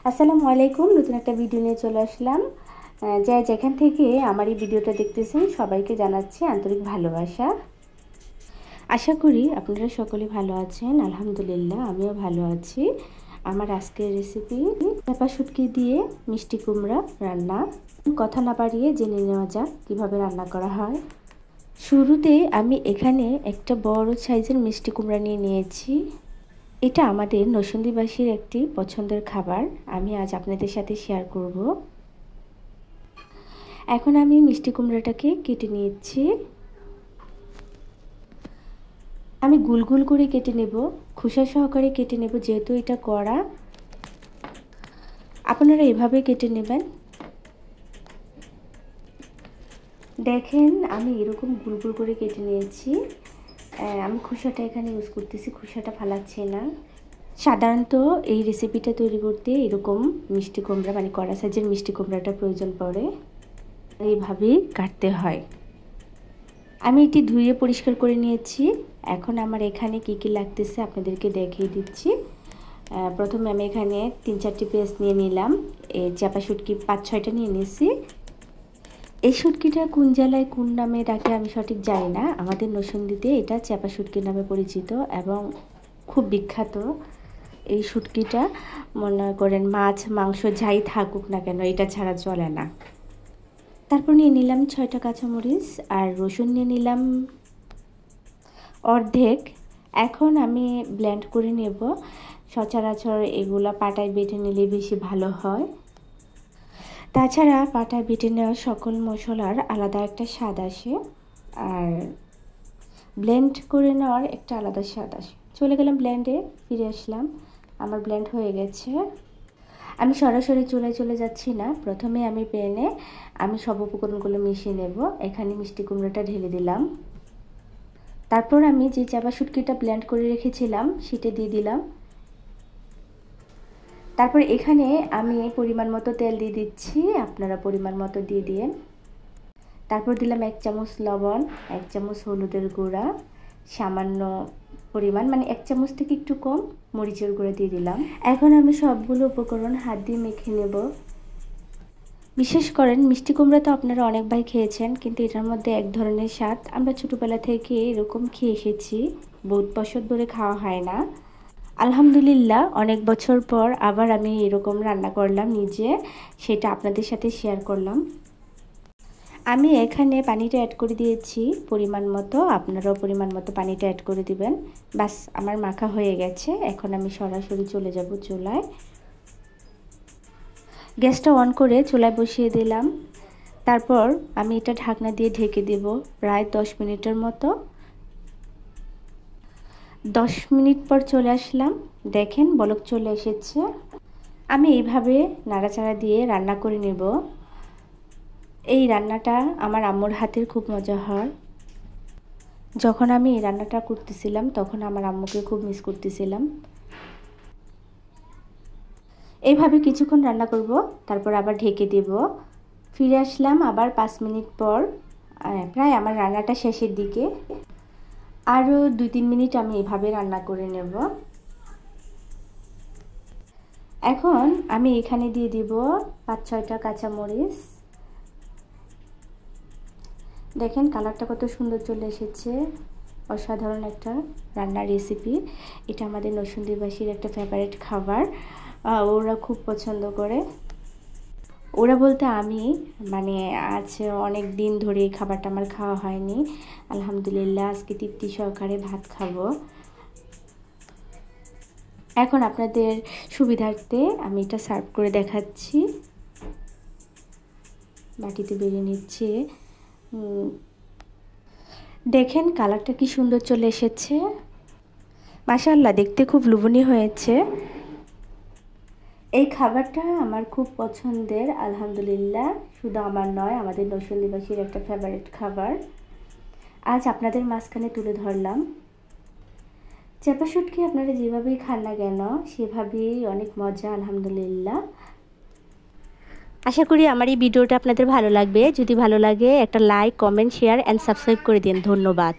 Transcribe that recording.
আসসালামু আলাইকুম, নতুন একটা ভিডিও নিয়ে চলে আসলাম। যে যেখান থেকে আমার এই ভিডিওটা দেখতেছেন সবাইকে জানাচ্ছি আন্তরিক ভালোবাসা। আশা করি আপনারা সকলে ভালো আছেন। আলহামদুলিল্লাহ আমিও ভালো আছি। আমার আজকের রেসিপি চাপা শুটকি দিয়ে মিষ্টি কুমড়া রান্না। কথা না বাড়িয়ে জেনে নেওয়া যাক কীভাবে রান্না করা হয়। শুরুতে আমি এখানে একটা বড় সাইজের মিষ্টি কুমড়া নিয়ে নিয়েছি। এটা আমাদের নরসিংদীবাসীর একটি পছন্দের খাবার, আমি আজ আপনাদের সাথে শেয়ার করব। এখন আমি মিষ্টি কুমড়াটাকে কেটে নিয়েছি। আমি গোল গোল করে কেটে নেব, খোসা সহকারে কেটে নেব, যেহেতু এটা কড়া। আপনারা এভাবে কেটে নেবেন। দেখেন আমি এরকম গোল গোল করে কেটে নিয়েছি। আমি খোসাটা এখানে ইউজ করতেছি, খোসাটা ফালাচ্ছি না। সাধারণত এই রেসিপিটা তৈরি করতে এরকম মিষ্টি কুমড়া মানে কড়া সাইজের মিষ্টি কুমড়াটা প্রয়োজন পড়ে, এইভাবেই কাটতে হয়। আমি এটি ধুয়ে পরিষ্কার করে নিয়েছি। এখন আমার এখানে কি কি লাগতেছে আপনাদেরকে দেখিয়ে দিচ্ছি। প্রথমে আমি এখানে 3-4টি পেঁয়াজ নিয়ে নিলাম। এই চাপা শুটকি 5-6টা নিয়ে নিয়েছি। এই শুটকিটা কোন জেলায় কোন নামে ডাকে আমি সঠিক জানি না। আমাদের নরসিংদীতে এটা চাপা শুটকি নামে পরিচিত এবং খুব বিখ্যাত। এই শুটকিটা মনে করেন মাছ মাংস যাই থাকুক না কেন এটা ছাড়া চলে না। তারপর নিয়ে নিলাম 6টা কাঁচামরিচ আর রসুন নিয়ে নিলাম অর্ধেক। এখন আমি ব্লেন্ড করে নেব। সচরাচর এগুলো পাটায় বেটে নিলে বেশি ভালো হয়। তাছাড়া পাটায় বেটে নেওয়া সকল মশলার আলাদা একটা স্বাদ আসে, আর ব্লেন্ড করে নেওয়ার একটা আলাদা স্বাদ আসে। চলে গেলাম ব্লেন্ডে, ফিরে আসলাম। আমার ব্লেন্ড হয়ে গেছে। আমি সরাসরি চুলায় চলে যাচ্ছি না, প্রথমে আমি প্যানে আমি সব উপকরণগুলো মিশিয়ে নেব। এখানে মিষ্টি কুমড়াটা ঢেলে দিলাম। তারপর আমি যে চাপা শুটকিটা ব্লেন্ড করে রেখেছিলাম সেটা দিয়ে দিলাম। তারপর এখানে আমি পরিমাণ মতো তেল দিয়ে দিচ্ছি, আপনারা পরিমাণ মতো দিয়ে দিন। তারপর দিলাম 1 চামচ লবণ, 1 চামচ হলুদের গুঁড়া, সামান্য পরিমাণ মানে 1 চামচ থেকে একটু কম মরিচের গুঁড়া দিয়ে দিলাম। এখন আমি সবগুলো উপকরণ হাত দিয়ে মেখে নেব। বিশেষ করেন মিষ্টি কুমড়া তো আপনারা অনেকবার খেয়েছেন, কিন্তু এটার মধ্যে এক ধরনের স্বাদ। আমরা ছোটোবেলা থেকে এরকম খেয়ে এসেছি, বহুত বছর ধরে খাওয়া হয় না। আলহামদুলিল্লাহ অনেক বছর পর আবার আমি এরকম রান্না করলাম নিজে, সেটা আপনাদের সাথে শেয়ার করলাম। আমি এখানে পানিটা অ্যাড করে দিয়েছি পরিমাণ মতো, আপনারাও পরিমাণ মতো পানিটা অ্যাড করে দিবেন। বাস আমার মাখা হয়ে গেছে। এখন আমি সরাসরি চলে যাব চুলায়। গ্যাসটা অন করে চুলায় বসিয়ে দিলাম। তারপর আমি এটা ঢাকনা দিয়ে ঢেকে দেব প্রায় 10 মিনিটের মতো। 10 মিনিট পর চলে আসলাম, দেখেন বলক চলে এসেছে। আমি এইভাবে নাড়াচাড়া দিয়ে রান্না করে নেব। এই রান্নাটা আমার আম্মুর হাতের খুব মজা হয়। যখন আমি এই রান্নাটা করতেছিলাম তখন আমার আম্মুকে খুব মিস করতেছিলাম। এইভাবে কিছুক্ষণ রান্না করব, তারপর আবার ঢেকে দেব। ফিরে আসলাম আবার 5 মিনিট পর। প্রায় আমার রান্নাটা শেষের দিকে। আরও 2-3 মিনিট আমি এভাবে রান্না করে নেব। এখন আমি এখানে দিয়ে দিব 5-6টা কাঁচামরিচ। দেখেন কালারটা কত সুন্দর চলে এসেছে। অসাধারণ একটা রান্নার রেসিপি। এটা আমাদের নরসিংদীবাসীর একটা ফেভারিট খাবার, ওরা খুব পছন্দ করে। ওরা বলতে আমি মানে আজ অনেক দিন ধরে এই খাবারটা আমার খাওয়া হয়নি। আলহামদুলিল্লাহ আজকে তৃপ্তি সহকারে ভাত খাবো। এখন আপনাদের সুবিধার্থে আমি এটা সার্ভ করে দেখাচ্ছি। বাটিতে বেরিয়ে নিচ্ছে। দেখেন কালারটা কি সুন্দর চলে এসেছে। মাশাআল্লাহ দেখতে খুব লোভনীয় হয়েছে। এই খাবারটা আমার খুব পছন্দের, আলহামদুলিল্লাহ শুধু আমার নয় আমাদের নরসিংদীবাসীর একটা ফেভারিট খাবার। আজ আপনাদের মাঝখানে তুলে ধরলাম। চাপা শুটকি আপনারা যেভাবেই খান না কেন সেভাবেই অনেক মজা, আলহামদুলিল্লাহ। আশা করি আমার এই ভিডিওটা আপনাদের ভালো লাগবে। যদি ভালো লাগে একটা like, comment, share and subscribe করে দিন। ধন্যবাদ।